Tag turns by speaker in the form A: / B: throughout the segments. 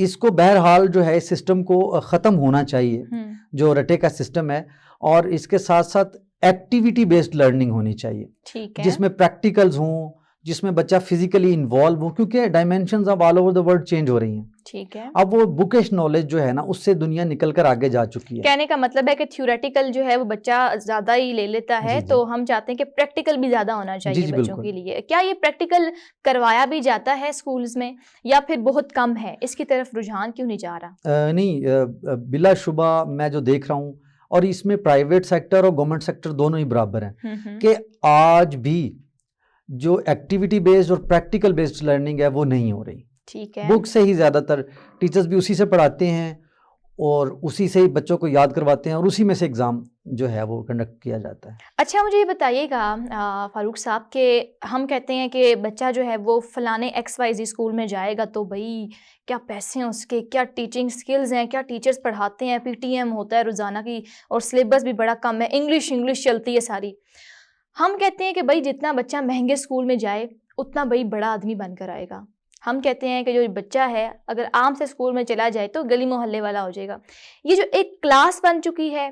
A: اس کو بہرحال جو ہے اس سسٹم کو ختم ہونا چاہیے جو رٹے کا سسٹم ہے, اور اس کے ساتھ ساتھ ایکٹیویٹی بیسڈ لرننگ ہونی چاہیے جس میں پریکٹیکلز ہوں, جس میں بچہ فزیکلی انوالو ہو, کیونکہ ڈائمینشنز اب all over the world change ہو رہی ہیں.
B: ٹھیک ہے,
A: اب وہ بکش نالج جو ہے نا اس سے دنیا نکل کر آگے جا چکی ہے.
B: کہنے کا مطلب ہے کہ تھیوریٹیکل جو ہے وہ بچہ زیادہ ہی لے لیتا ہے, تو ہم چاہتے ہیں کہ پریکٹیکل بھی زیادہ ہونا چاہیے بچوں کے لیے. کیا یہ پریکٹیکل کروایا بھی جاتا ہے اسکولز میں یا پھر بہت کم ہے, اس کی طرف رجحان کیوں نہیں جا رہا؟
A: نہیں, بلا شبہ میں جو دیکھ رہا ہوں, اور اس میں پرائیویٹ سیکٹر اور گورنمنٹ سیکٹر دونوں ہی برابر ہیں, کہ آج بھی جو ایکٹیویٹی بیسڈ اور پریکٹیکل بیسڈ لرننگ ہے وہ نہیں ہو رہی.
B: ٹھیک ہے,
A: بک سے ہی زیادہ تر ٹیچرز بھی اسی سے پڑھاتے ہیں اور اسی سے ہی بچوں کو یاد کرواتے ہیں اور اسی میں سے ایگزام جو ہے وہ کنڈکٹ کیا جاتا ہے.
B: اچھا مجھے یہ بتائیے گا فاروق صاحب کہ ہم کہتے ہیں کہ بچہ جو ہے وہ فلانے XYZ اسکول میں جائے گا تو بھائی کیا پیسے ہیں اس کے, کیا ٹیچنگ سکلز ہیں, کیا ٹیچرز پڑھاتے ہیں, PTM ہوتا ہے روزانہ کی, اور سلیبس بھی بڑا کم ہے, انگلش چلتی ہے ساری. ہم کہتے ہیں کہ بھائی جتنا بچہ مہنگے اسکول میں جائے اتنا بھائی بڑا آدمی بن کر آئے گا. ہم کہتے ہیں کہ جو بچہ ہے اگر عام سے اسکول میں چلا جائے تو گلی محلے والا ہو جائے گا. یہ جو ایک کلاس بن چکی ہے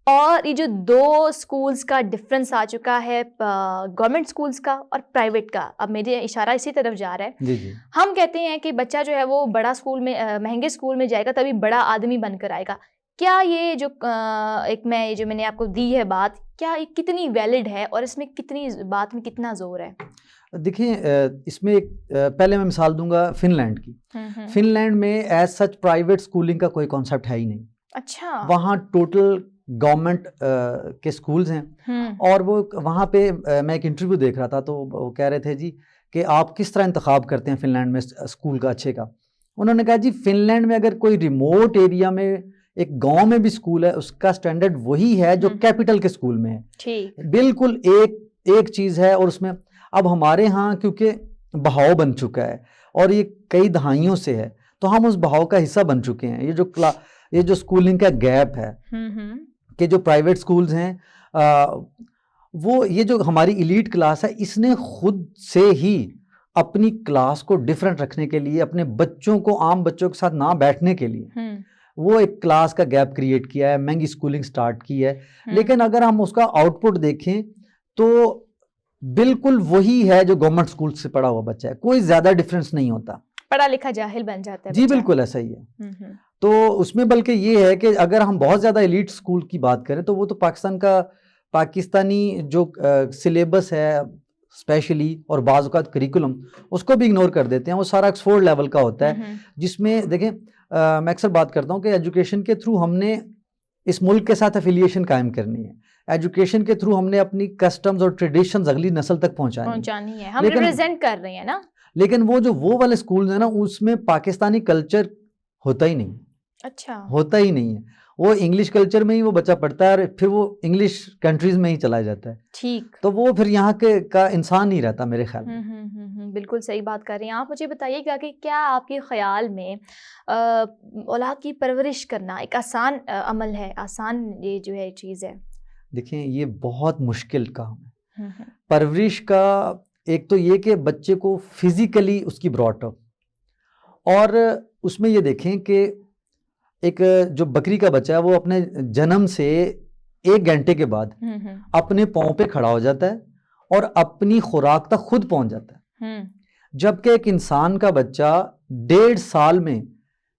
B: اور یہ جو دو اسکولز کا ڈفرینس آ چکا ہے, گورنمنٹ اسکولز کا اور پرائیویٹ کا, اب میرے اشارہ اسی طرف جا رہا ہے. ہم کہتے ہیں کہ بچہ جو ہے وہ بڑا اسکول میں, مہنگے اسکول میں جائے گا تبھی بڑا آدمی بن کر آئے گا. کیا یہ جو ایک میں نے آپ کو دی ہے بات, کیا یہ کتنی ویلڈ ہے اور اس میں کتنی بات میں کتنا زور ہے؟
A: دیکھیں, اس میں ایک پہلے میں مثال دوں گا فن لینڈ کی. فن لینڈ میں ایز سچ پرائیویٹ اسکولنگ کا کوئی کانسیپٹ ہے ہی نہیں.
B: اچھا,
A: وہاں ٹوٹل گورنمنٹ کے اسکولز ہیں, اور وہ وہاں پہ میں ایک انٹرویو دیکھ رہا تھا تو وہ کہہ رہے تھے جی کہ آپ کس طرح انتخاب کرتے ہیں فن لینڈ میں اسکول کا اچھے کا. انہوں نے کہا جی فن لینڈ میں اگر کوئی ریموٹ ایریا میں ایک گاؤں میں بھی اسکول ہے اس کا اسٹینڈرڈ وہی ہے جو کیپٹل کے اسکول میں ہے, بالکل ایک چیز ہے. اور اس میں اب ہمارے ہاں کیونکہ بہاؤ بن چکا ہے اور یہ کئی دہائیوں سے ہے تو ہم اس بہاؤ کا حصہ بن چکے ہیں. یہ جو اسکولنگ کا گیپ ہے کہ جو پرائیویٹ اسکولز ہیں وہ یہ جو ہماری ایلیٹ کلاس ہے اس نے خود سے ہی اپنی کلاس کو ڈفرینٹ رکھنے کے لیے, اپنے بچوں کو عام بچوں کے ساتھ نہ بیٹھنے کے لیے وہ ایک کلاس کا گیپ کریٹ کیا ہے, مہنگی اسکولنگ سٹارٹ کی ہے. لیکن اگر ہم اس کا آؤٹ پٹ دیکھیں تو بالکل وہی ہے جو گورنمنٹ اسکول سے پڑھا ہوا بچہ ہے, کوئی زیادہ ڈفرینس نہیں ہوتا,
B: پڑھا لکھا جاہل بن جاتا ہے.
A: جی بالکل ایسا ہی ہے. تو اس میں بلکہ یہ ہے کہ اگر ہم بہت زیادہ ایلیٹ اسکول کی بات کریں تو وہ تو پاکستانی جو سلیبس ہے اسپیشلی اور بعض اوقات کریکولم اس کو بھی اگنور کر دیتے ہیں. وہ سارا آکسفورڈ لیول کا ہوتا ہے جس میں دیکھیں میں اکثر بات کرتا ہوں کہ ایجوکیشن کے تھرو ہم نے اس ملک کے ساتھ افیلیشن قائم کرنی ہے. ایجوکیشن کے تھرو ہم نے اپنی کسٹمز اور ٹریڈیشنز اگلی نسل تک پہنچانی ہے.
B: ہم ریپرزینٹ کر رہے ہیں نا.
A: لیکن وہ والے اسکولز ہیں نا اس میں پاکستانی کلچر ہوتا ہی نہیں.
B: اچھا, ہوتا
A: ہی نہیں ہے. وہ انگلش کلچر میں ہی وہ بچہ پڑھتا ہے اور پھر وہ انگلش کنٹریز میں ہی چلا جاتا ہے.
B: ٹھیک,
A: تو وہ پھر یہاں کا انسان نہیں رہتا میرے خیال میں.
B: بالکل صحیح بات کر رہے ہیں آپ. مجھے بتائیے گا کہ کیا آپ کے خیال میں اولاد کی پرورش کرنا ایک آسان عمل ہے, آسان یہ جو ہے چیز ہے؟
A: دیکھیں یہ بہت مشکل کام ہے پرورش کا. ایک تو یہ کہ بچے کو فزیکلی اس کی براٹ اپ, اور اس میں یہ دیکھیں کہ ایک جو بکری کا بچہ ہے وہ اپنے جنم سے 1 گھنٹے کے بعد اپنے پاؤں پہ کھڑا ہو جاتا ہے اور اپنی خوراک تک خود پہنچ جاتا ہے, جبکہ ایک انسان کا بچہ 1.5 سال میں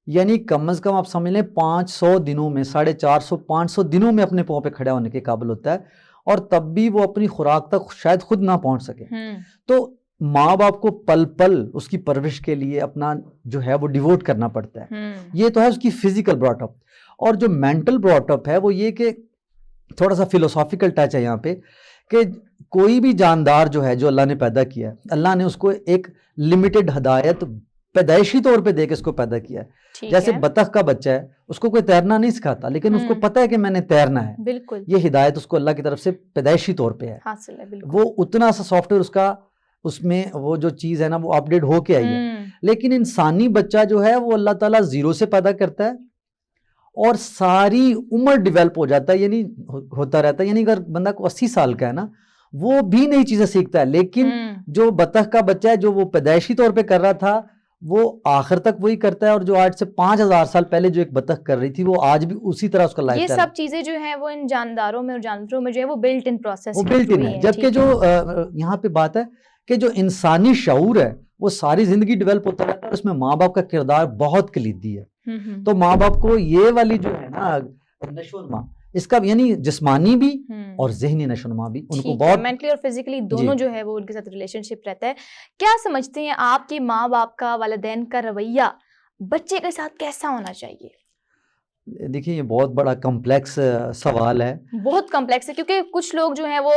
A: یعنی کم از کم آپ سمجھ لیں 500 دنوں میں 450-500 دنوں میں اپنے پاؤں پہ کھڑا ہونے کے قابل ہوتا ہے, اور تب بھی وہ اپنی خوراک تک شاید خود نہ پہنچ سکے. تو ماں باپ کو پل پل اس کی پرورش کے لیے اپنا جو ہے وہ ڈیووٹ کرنا پڑتا ہے. یہ تو ہے اس کی فزیکل براٹ اپ. اور جو مینٹل براٹ اپ ہے وہ یہ کہ تھوڑا سا فلوسافیکل ٹچ ہے یہاں پہ کہ کوئی بھی جاندار جو ہے جو اللہ نے پیدا کیا ہے, اللہ نے اس کو ایک لمیٹڈ ہدایت پیدائشی طور پہ دے کے اس کو پیدا کیا ہے. جیسے بطخ کا بچہ ہے اس کو کوئی تیرنا نہیں سکھاتا لیکن اس کو پتا ہے کہ میں نے تیرنا ہے.
B: بالکل,
A: یہ ہدایت اس کو اللہ کی طرف سے پیدائشی طور پہ ہے
B: حاصل ہے.
A: وہ اتنا سا سافٹ ویئر اس میں وہ جو چیز ہے نا وہ اپڈیٹ ہو کے آئی ہے. لیکن انسانی بچہ جو ہے وہ اللہ تعالیٰ 0 سے پیدا کرتا ہے اور ساری عمر ڈیولپ ہو جاتا ہے, یعنی ہوتا رہتا ہے. یعنی اگر بندہ کو 80 سال کا ہے نا وہ بھی نئی چیزیں سیکھتا ہے, لیکن جو بطخ کا بچہ ہے جو وہ پیدائشی طور پہ کر رہا تھا وہ آخر تک وہی کرتا ہے, اور جو آج سے 5000 سال پہلے جو ایک بطخ کر رہی تھی وہ آج بھی اسی طرح اس کا لائف
B: یہ سب چیزیں جو ہیں وہ ان جانداروں میں اور جانوروں میں جو ہے وہ بلٹ ان پروسیس,
A: وہ بلٹ ان ہے. جبکہ جو یہاں پہ بات ہے کہ جو انسانی شعور ہے وہ ساری زندگی ڈیولپ ہوتا رہتا ہے, اس میں ماں باپ کا کردار بہت کلیدی ہے. تو ماں باپ کو یہ والی جو ہے نا نشو و نما, اس کا یعنی جسمانی بھی اور ذہنی نشو و نما بھی ان کو بہت
B: مینٹلی اور فزیکلی دونوں جو ہے وہ ان کے ساتھ ریلیشن شپ رہتا ہے. کیا سمجھتے ہیں آپ کے ماں باپ کا, والدین کا رویہ بچے کے ساتھ کیسا ہونا چاہیے؟
A: دیکھیے یہ بہت بڑا کمپلیکس سوال ہے,
B: بہت کمپلیکس ہے, کیونکہ کچھ لوگ جو ہیں وہ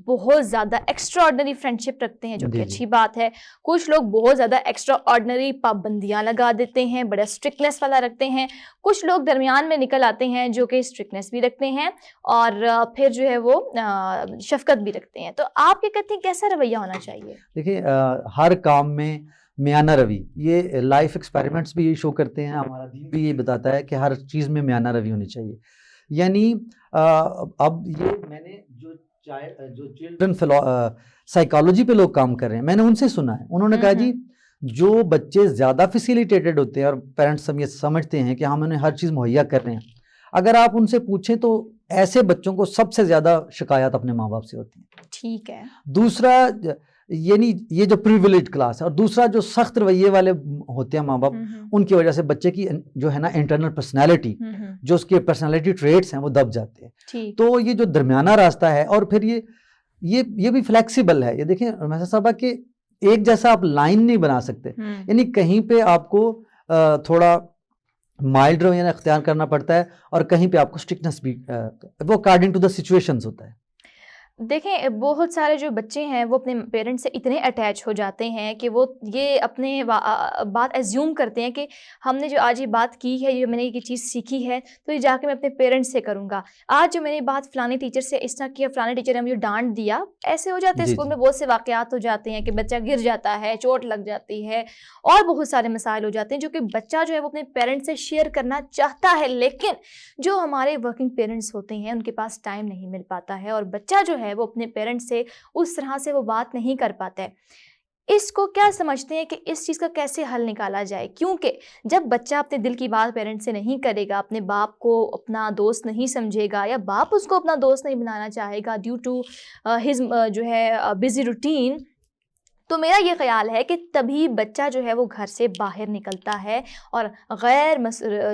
B: بہت زیادہ ایکسٹرا آرڈنری فرینڈ شپ رکھتے ہیں جو کہ اچھی بات ہے. کچھ لوگ بہت زیادہ ایکسٹرا آرڈنری پابندیاں لگا دیتے ہیں, بڑا اسٹرکٹنیس والا رکھتے ہیں. کچھ لوگ درمیان میں نکل آتے ہیں جو کہ اسٹرکٹنیس بھی رکھتے ہیں اور پھر جو ہے وہ شفقت بھی رکھتے ہیں. تو آپ کیا کہتے ہیں کیسا رویہ ہونا چاہیے؟
A: دیکھیے ہر کام میں میانہ روی, یہ لائف ایکسپیریمنٹس بھی یہی شو کرتے ہیں, ہمارا دین بھی یہ بتاتا ہے کہ ہر چیز میں میانہ روی ہونی چاہیے. یعنی اب یہ میں نے جو چلڈرن سائیکالوجی پہ لوگ کام کر رہے ہیں, میں نے ان سے سنا ہے, انہوں نے کہا جی جو بچے زیادہ فیسیلیٹیٹڈ ہوتے ہیں اور پیرنٹس یہ سمجھتے ہیں کہ ہم انہیں ہر چیز مہیا کر رہے ہیں, اگر آپ ان سے پوچھیں تو ایسے بچوں کو سب سے زیادہ شکایات اپنے ماں باپ سے ہوتی ہیں.
B: ٹھیک ہے.
A: دوسرا یعنی یہ جو پریویلیج کلاس ہے, اور دوسرا جو سخت رویے والے ہوتے ہیں ماں باپ, ان کی وجہ سے بچے کی جو ہے نا انٹرنل پرسنالٹی, جو اس کے پرسنالٹی ٹریٹس ہیں وہ دب جاتے ہیں. تو یہ جو درمیانہ راستہ ہے, اور پھر یہ بھی فلیکسیبل ہے. یہ دیکھیں محسن صاحبہ کہ ایک جیسا آپ لائن نہیں بنا سکتے, یعنی کہیں پہ آپ کو تھوڑا مائلڈ رویہ اختیار کرنا پڑتا ہے اور کہیں پہ آپ کو اسٹرکٹنس بھی, وہ اکارڈنگ ٹو دا سچویشنز ہوتا ہے.
B: دیکھیں بہت سارے جو بچے ہیں وہ اپنے پیرنٹس سے اتنے اٹیچ ہو جاتے ہیں کہ وہ یہ اپنے بات ایزیوم کرتے ہیں کہ ہم نے جو آج یہ بات کی ہے, یہ میں نے یہ چیز سیکھی ہے, تو یہ جا کے میں اپنے پیرنٹس سے کروں گا. آج جو میں نے بات فلانے ٹیچر سے اس طرح کیا, فلانے ٹیچر نے مجھے ڈانٹ دیا, ایسے ہو جاتے ہیں. اسکول میں بہت سے واقعات ہو جاتے ہیں کہ بچہ گر جاتا ہے, چوٹ لگ جاتی ہے, اور بہت سارے مسائل ہو جاتے ہیں جو کہ بچہ جو ہے وہ اپنے پیرنٹس سے شیئر کرنا چاہتا ہے, لیکن جو ہمارے ورکنگ پیرنٹس ہوتے ہیں ان کے پاس ٹائم نہیں مل پاتا ہے, اور بچہ جو ہے وہ اپنے پیرنٹس سے اس طرح سے وہ بات نہیں کر پاتا ہے. اس کو کیا سمجھتے ہیں کہ اس چیز کا کیسے حل نکالا جائے؟ کیونکہ جب بچہ اپنے دل کی بات پیرنٹ سے نہیں کرے گا, اپنے باپ کو اپنا دوست نہیں سمجھے گا, یا باپ اس کو اپنا دوست نہیں بنانا چاہے گا ڈیو ٹو ہز جو ہے بزی روٹین, تو میرا یہ خیال ہے کہ تبھی بچہ جو ہے وہ گھر سے باہر نکلتا ہے اور غیر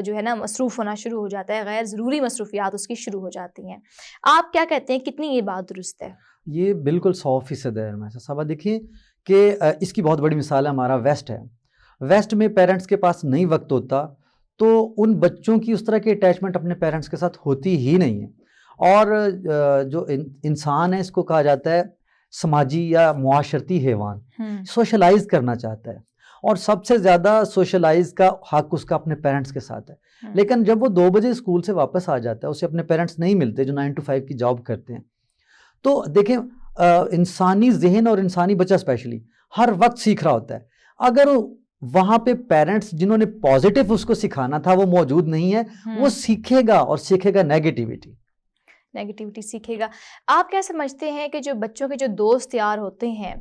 B: جو ہے نا مصروف ہونا شروع ہو جاتا ہے, غیر ضروری مصروفیات اس کی شروع ہو جاتی ہیں. آپ کیا کہتے ہیں, کتنی یہ بات درست ہے؟
A: یہ بالکل 100% ہے محسن صاحبہ. دیکھیے کہ اس کی بہت بڑی مثال ہے ہمارا ویسٹ ہے. ویسٹ میں پیرنٹس کے پاس نہیں وقت ہوتا تو ان بچوں کی اس طرح کی اٹیچمنٹ اپنے پیرنٹس کے ساتھ ہوتی ہی نہیں ہے. اور جو انسان ہے اس کو کہا جاتا ہے سماجی یا معاشرتی حیوان, سوشلائز کرنا چاہتا ہے, اور سب سے زیادہ سوشلائز کا حق اس کا اپنے پیرنٹس کے ساتھ ہے. لیکن جب وہ 2 بجے اسکول سے واپس آ جاتا ہے, اسے اپنے پیرنٹس نہیں ملتے جو 9 to 5 کی جاب کرتے ہیں, تو دیکھیں انسانی ذہن اور انسانی بچہ اسپیشلی ہر وقت سیکھ رہا ہوتا ہے. اگر وہاں پہ پیرنٹس جنہوں نے پازیٹیو اس کو سکھانا تھا وہ موجود نہیں ہے, وہ سیکھے گا اور سیکھے گا نیگیٹیوٹی
B: سیکھے گا. آپ کیا سمجھتے ہیں کہ جو بچوں کے جو دوست یار ہوتے ہیں,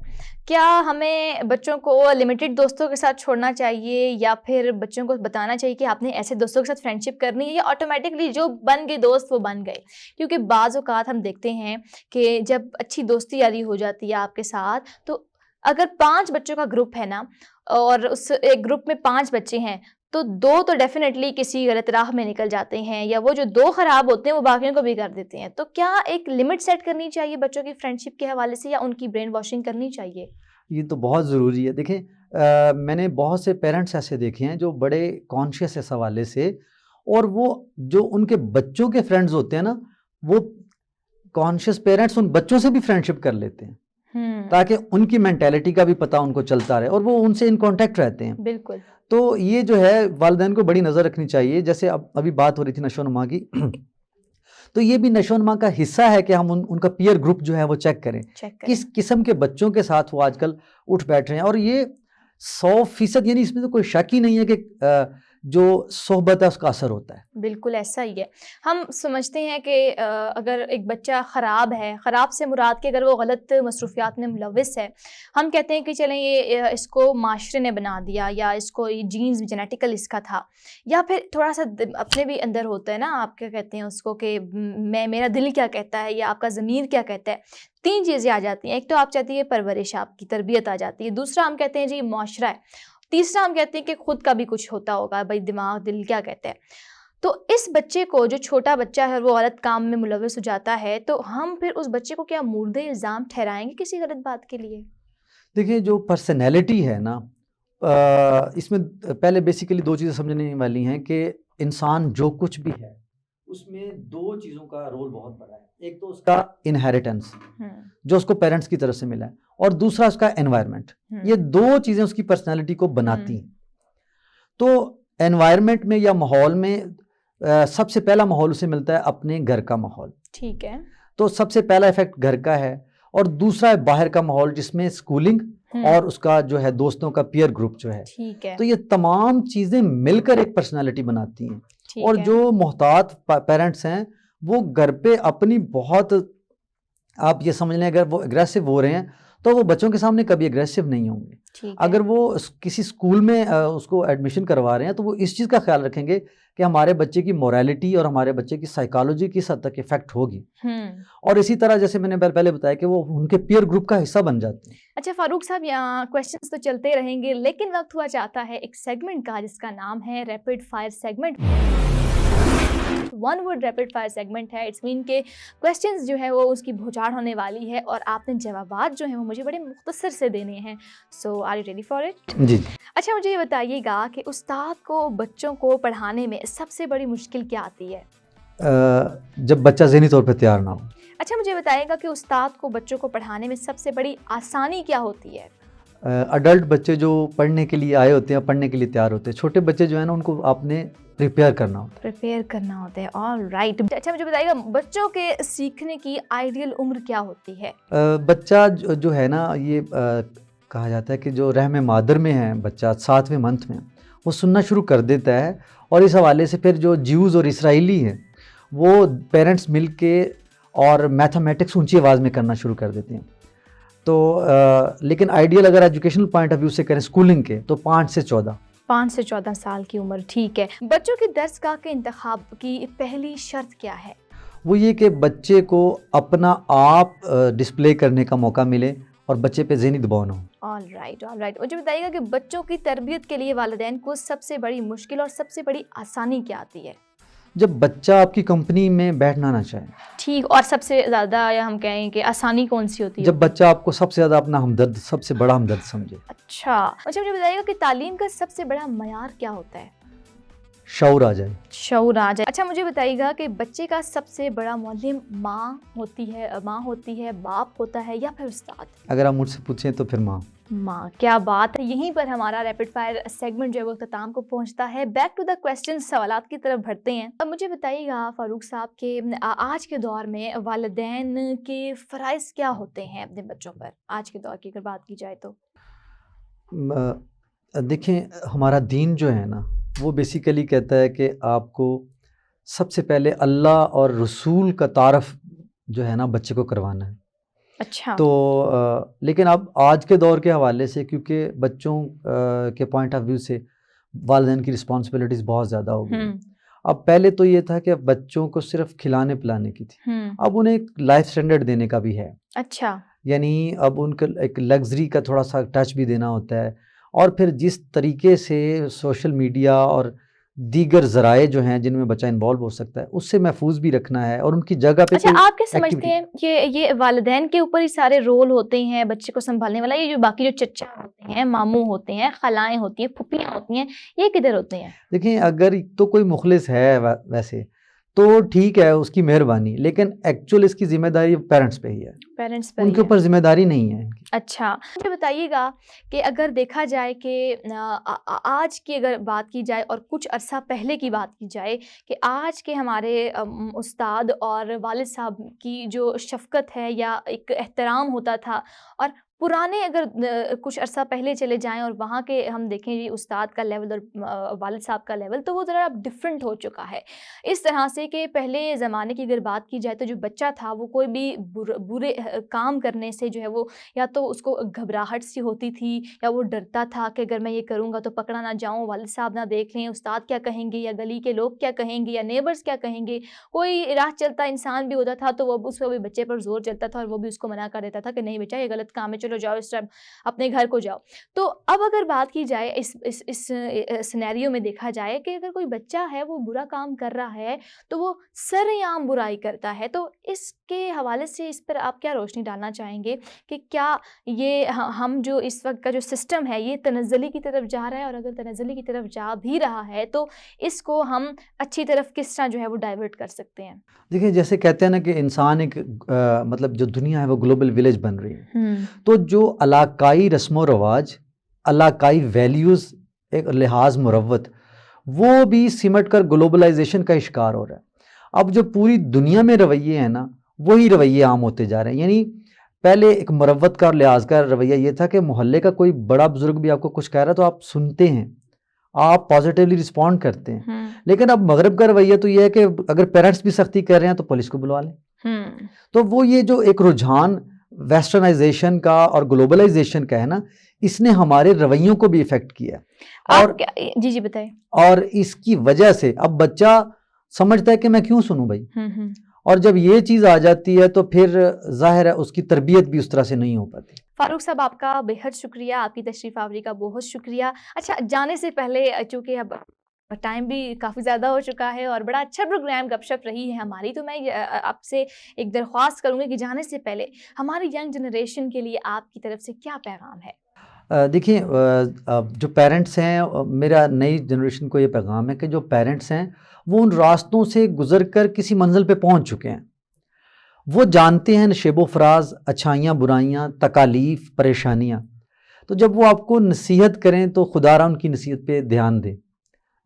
B: کیا ہمیں بچوں کو لمیٹڈ دوستوں کے ساتھ چھوڑنا چاہیے, یا پھر بچوں کو بتانا چاہیے کہ آپ نے ایسے دوستوں کے ساتھ فرینڈ شپ کرنی ہے, یا آٹومیٹکلی جو بن گئے دوست وہ بن گئے؟ کیونکہ بعض اوقات ہم دیکھتے ہیں کہ جب اچھی دوستی یاری ہو جاتی ہے آپ کے ساتھ, تو اگر 5 بچوں کا گروپ ہے نا, اور اس ایک گروپ میں 5 بچے ہیں, تو 2 تو ڈیفینیٹلی کسی غلط راہ میں نکل جاتے ہیں, یا وہ جو 2 خراب ہوتے ہیں وہ باقیوں کو بھی کر دیتے ہیں. تو کیا ایک لمٹ سیٹ کرنی چاہیے بچوں کی فرینڈ شپ کے حوالے سے, یا ان کی برین واشنگ کرنی چاہیے؟
A: یہ تو بہت ضروری ہے. دیکھیں میں نے بہت سے پیرنٹس ایسے دیکھے ہیں جو بڑے کانشیس اس حوالے سے, اور وہ جو ان کے بچوں کے فرینڈز ہوتے ہیں نا, وہ کانشیس پیرنٹس ان بچوں سے بھی فرینڈ شپ کر لیتے ہیں تاکہ ان کی مینٹیلٹی کا بھی پتہ ان کو چلتا رہے, اور وہ ان سے ان کانٹیکٹ رہتے ہیں.
B: بالکل.
A: تو یہ جو ہے والدین کو بڑی نظر رکھنی چاہیے. جیسے ابھی بات ہو رہی تھی نشو و نما کی, تو یہ بھی نشو و نما کا حصہ ہے کہ ہم ان کا پیئر گروپ جو ہے وہ چیک کریں کس قسم کے بچوں کے ساتھ وہ آج کل اٹھ بیٹھ رہے ہیں. اور یہ 100% یعنی اس میں تو کوئی شک ہی نہیں ہے جو صحبت ہے اس کا اثر ہوتا ہے.
B: بالکل ایسا ہی ہے. ہم سمجھتے ہیں کہ اگر ایک بچہ خراب ہے، خراب سے مراد کہ اگر وہ غلط مصروفیات میں ملوث ہے، ہم کہتے ہیں کہ چلیں یہ اس کو معاشرے نے بنا دیا، یا اس کو یہ جینز جینیٹیکل اس کا تھا، یا پھر تھوڑا سا اپنے بھی اندر ہوتا ہے نا، آپ کیا کہتے ہیں اس کو کہ میرا دل کیا کہتا ہے یا آپ کا ضمیر کیا کہتا ہے. 3 چیزیں آ جاتی ہیں. ایک تو آپ چاہتی ہے پرورش، آپ کی تربیت آ جاتی ہے. دوسرا ہم کہتے ہیں جی معاشرہ ہے. تیسرا ہم کہتے ہیں کہ خود کا بھی کچھ ہوتا ہوگا، بھائی دماغ دل کیا کہتا ہے. تو اس بچے کو، جو چھوٹا بچہ ہے وہ غلط کام میں ملوث ہو جاتا ہے، تو ہم پھر اس بچے کو کیا مورد الزام ٹھہرائیں گے کسی غلط بات کے لیے؟
A: دیکھیں جو پرسنالٹی ہے نا، اس میں پہلے بیسیکلی 2 چیزیں سمجھنے والی ہیں کہ انسان جو کچھ بھی ہے اس میں 2 چیزوں کا رول بہت بڑا ہے. ایک تو اس کا انہیریٹنس جو اس کو پیرنٹس کی طرف سے ملا ہے، اور دوسرا اس کا انوائرمنٹ. یہ 2 چیزیں اس کی پرسنالٹی کو بناتی ہیں. تو انوائرمنٹ میں یا ماحول میں سب سے پہلا ماحول اسے ملتا ہے اپنے گھر کا ماحول.
B: ٹھیک ہے.
A: تو سب سے پہلا ایفیکٹ گھر کا ہے، اور دوسرا ہے باہر کا ماحول جس میں اسکولنگ اور اس کا جو ہے دوستوں کا پیئر گروپ جو ہے.
B: ٹھیک ہے.
A: تو یہ تمام چیزیں مل کر ایک پرسنالٹی بناتی ہیں. اور جو محتاط پیرنٹس ہیں وہ گھر پہ اپنی بہت، آپ یہ سمجھ لیں اگر وہ اگریسو ہو رہے ہیں تو وہ بچوں کے سامنے کبھی اگریسو نہیں ہوں گے. اگر وہ کسی اسکول میں اس کو ایڈمیشن کروا رہے ہیں تو وہ اس چیز کا خیال رکھیں گے کہ ہمارے بچے کی موریلٹی اور ہمارے بچے کی سائیکالوجی کس حد تک افیکٹ ہوگی. اور اسی طرح جیسے میں نے پہلے بتایا کہ وہ ان کے پیئر گروپ کا حصہ بن جاتے ہیں.
B: اچھا فاروق صاحب، یہاں کویشچنس تو چلتے رہیں گے، لیکن وقت ہوا چاہتا ہے ایک سیگمنٹ کا جس کا نام ہے rapid fire segment. 1 word rapid fire segment ہے. اٹس مین کہ کویشچنز جو ہے وہ اس کی بھوچار ہونے والی ہے، اور آپ نے جوابات جو ہیں وہ مجھے بڑے مختصر سے دینے ہیں. So are you ready for it?
A: جی.
B: اچھا مجھے یہ بتائیے گا کہ استاد کو بچوں کو پڑھانے میں سب سے بڑی مشکل کیا آتی ہے؟
A: جب بچہ ذہنی طور پہ تیار نہ ہو.
B: اچھا مجھے بتائیے گا کہ استاد کو بچوں کو پڑھانے میں سب سے بڑی آسانی کیا ہوتی ہے؟
A: اڈلٹ بچے جو پڑھنے کے لیے آئے ہوتے ہیں، پڑھنے کے لیے تیار ہوتے ہیں. چھوٹے بچے جو ہیں نا ان کو آپ نے پریپیئر کرنا ہوتا ہے.
B: All right. اچھا مجھے بتائیے گا بچوں کے سیکھنے کی آئیڈیل عمر کیا ہوتی ہے؟
A: بچہ جو ہے نا، یہ کہا جاتا ہے کہ جو رحم مادر میں ہے بچہ 7ویں منتھ میں وہ سننا شروع کر دیتا ہے. اور اس حوالے سے پھر جو جیوز اور اسرائیلی ہیں وہ پیرنٹس مل کے اور میتھمیٹکس اونچی آواز میں کرنا شروع کر دیتے ہیں. تو لیکن آئیڈیل اگر ایجوکیشنل پوائنٹ آف ویو سے کریں اسکولنگ کے تو 5 سے 14
B: سال کی عمر. ٹھیک ہے. بچوں کی درسگاہ کے انتخاب کی پہلی شرط کیا ہے؟
A: وہ یہ کہ بچے کو اپنا آپ ڈسپلے کرنے کا موقع ملے اور بچے پہ ذہنی دباؤ نہ ہو.
B: All right. مجھے بتائیے گا کہ بچوں کی تربیت کے لیے والدین کو سب سے بڑی مشکل اور سب سے بڑی آسانی کیا آتی ہے؟
A: جب بچہ آپ کی کمپنی میں بیٹھنا نہ چاہے.
B: ٹھیک. اور سب سے زیادہ، یا ہم کہیں کہ آسانی کون سی ہوتی ہے؟
A: جب بچہ آپ کو سب سے زیادہ اپنا ہمدرد، سب سے بڑا ہمدرد سمجھے.
B: اچھا مجھے بتائیے گا کہ تعلیم کا سب سے بڑا معیار کیا ہوتا ہے؟
A: شعور آ جائے.
B: اچھا مجھے بتائیے گا کہ بچے کا سب سے بڑا معلم ماں ہوتی ہے، باپ ہوتا ہے، یا پھر استاد؟
A: اگر آپ مجھ سے پوچھیں تو پھر ماں.
B: کیا بات ہے. یہیں پر ہمارا ریپڈ فائر سیگمنٹ جو ہے وہ اختتام کو پہنچتا ہے. بیک ٹو دا کویسچن، سوالات کی طرف بڑھتے ہیں. اب مجھے بتائیے گا فاروق صاحب کہ آج کے دور میں والدین کے فرائض کیا ہوتے ہیں اپنے بچوں پر، آج کے دور کی اگر بات کی جائے تو؟
A: دیکھیں ہمارا دین جو ہے نا وہ بیسیکلی کہتا ہے کہ آپ کو سب سے پہلے اللہ اور رسول کا تعارف جو ہے نا بچے کو کروانا ہے.
B: اچھا.
A: تو لیکن اب آج کے دور کے حوالے سے کیونکہ بچوں کے پوائنٹ آف ویو سے والدین کی رسپانسبلٹیز بہت زیادہ ہو گئی. اب پہلے تو یہ تھا کہ بچوں کو صرف کھلانے پلانے کی تھی، اب انہیں ایک لائف سٹینڈرڈ دینے کا بھی ہے.
B: اچھا.
A: یعنی اب ان کو ایک لگژری کا تھوڑا سا ٹچ بھی دینا ہوتا ہے. اور پھر جس طریقے سے سوشل میڈیا اور دیگر ذرائع جو ہیں جن میں بچہ انوالو ہو سکتا ہے اس سے محفوظ بھی رکھنا ہے، اور ان کی جگہ پہ.
B: اچھا آپ کیا سمجھتے ہیں کہ یہ والدین کے اوپر ہی سارے رول ہوتے ہیں بچے کو سنبھالنے والا؟ یہ جو باقی جو چچا ہوتے ہیں، ماموں ہوتے ہیں، خالائیں ہوتی ہیں، پھپھیاں ہوتی ہیں، یہ کدھر ہوتے ہیں؟
A: دیکھیں اگر تو کوئی مخلص ہے ویسے تو ٹھیک ہے، اس کی مہربانی، لیکن ایکچوئل اس کی ذمہ داری پیرنٹس پہ ہی ہے. ان کے اوپر ذمہ داری نہیں ہے.
B: اچھا مجھے بتائیے گا کہ اگر دیکھا جائے کہ آج کی اگر بات کی جائے اور کچھ عرصہ پہلے کی بات کی جائے کہ آج کے ہمارے استاد اور والد صاحب کی جو شفقت ہے یا ایک احترام ہوتا تھا اور پرانے اگر کچھ عرصہ پہلے چلے جائیں اور وہاں کے ہم دیکھیں یہ استاد کا لیول اور والد صاحب کا لیول تو وہ ذرا ڈفرینٹ ہو چکا ہے اس طرح سے کہ پہلے زمانے کی اگر بات کی جائے تو جو بچہ تھا وہ کوئی بھی برے کام کرنے سے جو ہے وہ یا تو اس کو گھبراہٹ سی ہوتی تھی یا وہ ڈرتا تھا کہ اگر میں یہ کروں گا تو پکڑا نہ جاؤں, والد صاحب نہ دیکھ لیں, استاد کیا کہیں گے یا گلی کے لوگ کیا کہیں گے یا نیبرز کیا کہیں گے. کوئی راہ چلتا انسان بھی ہوتا تھا تو وہ اس کو بھی بچے پر زور چلتا تھا اور وہ بھی اس کو منع کر دیتا تھا کہ نہیں بیٹا یہ غلط کام ہے, چلو جاؤ اس ٹائم اپنے گھر کو جاؤ. تو اب اگر بات کی جائے اس سینیریو میں دیکھا جائے کہ اگر کوئی بچہ ہے وہ برا کام کر رہا ہے تو وہ سر عام برائی کرتا ہے, تو اس کے حوالے سے اس پر آپ کیا روشنی ڈالنا چاہیں گے کہ کیا یہ ہم جو اس وقت کا جو سسٹم ہے یہ تنزلی کی طرف جا رہا ہے, اور اگر تنزلی کی طرف جا بھی رہا ہے تو اس کو ہم اچھی طرف کس طرح جو ہے وہ ڈائیورٹ کر سکتے ہیں؟
A: دیکھیں جیسے کہتے ہیں نا کہ انسان ایک مطلب جو دنیا ہے وہ گلوبل ولیج بن رہی ہے, تو جو علاقائی رسم و رواج, علاقائی ویلیوز, ایک لحاظ مروت, وہ بھی سمٹ کر گلوبلائزیشن کا شکار ہو رہا ہے. اب جو پوری دنیا میں رویے ہیں نا وہی رویے عام ہوتے جا رہے ہیں. یعنی پہلے ایک مروت کا اور لحاظ کا رویہ یہ تھا کہ محلے کا کوئی بڑا بزرگ بھی آپ کو کچھ کہہ رہا ہے تو آپ سنتے ہیں, آپ پازیٹیولی رسپونڈ کرتے ہیں. لیکن اب مغرب کا رویہ تو یہ ہے کہ اگر پیرنٹس بھی سختی کر رہے ہیں تو پولیس کو بلوا لیں. تو وہ یہ جو ایک رجحان ویسٹرنائزیشن کا اور گلوبلائزیشن کا ہے نا, اس نے ہمارے رویوں کو بھی افیکٹ کیا. اور
B: جی بتائیں.
A: اور اس کی وجہ سے اب بچہ سمجھتا ہے کہ میں کیوں سنوں بھائی, اور جب یہ چیز آ جاتی ہے تو پھر ظاہر ہے اس کی تربیت بھی اس طرح سے نہیں ہو پاتی.
B: فاروق صاحب آپ کا بے حد شکریہ, آپ کی تشریف آوری کا بہت شکریہ. اچھا جانے سے پہلے چونکہ اب ٹائم بھی کافی زیادہ ہو چکا ہے اور بڑا اچھا پروگرام گپ شپ رہی ہے ہماری, تو میں آپ سے ایک درخواست کروں گی کہ جانے سے پہلے ہماری ینگ جنریشن کے لیے آپ کی طرف سے کیا پیغام ہے؟
A: دیکھیں جو پیرنٹس ہیں, میرا نئی جنریشن کو یہ پیغام ہے کہ جو پیرنٹس ہیں وہ ان راستوں سے گزر کر کسی منزل پہ پہنچ چکے ہیں. وہ جانتے ہیں نشیب و فراز, اچھائیاں برائیاں, تکالیف, پریشانیاں. تو جب وہ آپ کو نصیحت کریں تو خدا را ان کی نصیحت پہ دھیان دیں.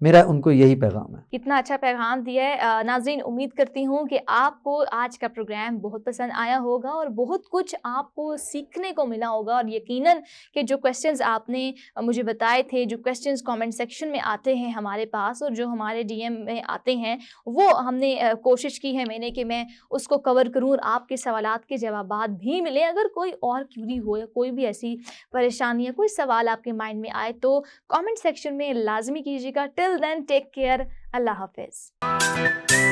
A: میرا ان کو یہی پیغام ہے.
B: کتنا اچھا پیغام دیا ہے. ناظرین امید کرتی ہوں کہ آپ کو آج کا پروگرام بہت پسند آیا ہوگا اور بہت کچھ آپ کو سیکھنے کو ملا ہوگا, اور یقیناً کہ جو کویسچنز آپ نے مجھے بتائے تھے, جو کویسچنز کامنٹ سیکشن میں آتے ہیں ہمارے پاس اور جو ہمارے ڈی ایم میں آتے ہیں, وہ ہم نے کوشش کی ہے میں نے کہ میں اس کو کور کروں اور آپ کے سوالات کے جوابات بھی ملیں. اگر کوئی اور کیوری ہو یا کوئی بھی ایسی پریشانی یا کوئی سوال آپ کے مائنڈ میں آئے تو کامنٹ سیکشن میں لازمی کیجیے گا. ٹل دین ٹیک کیئر. اللہ حافظ.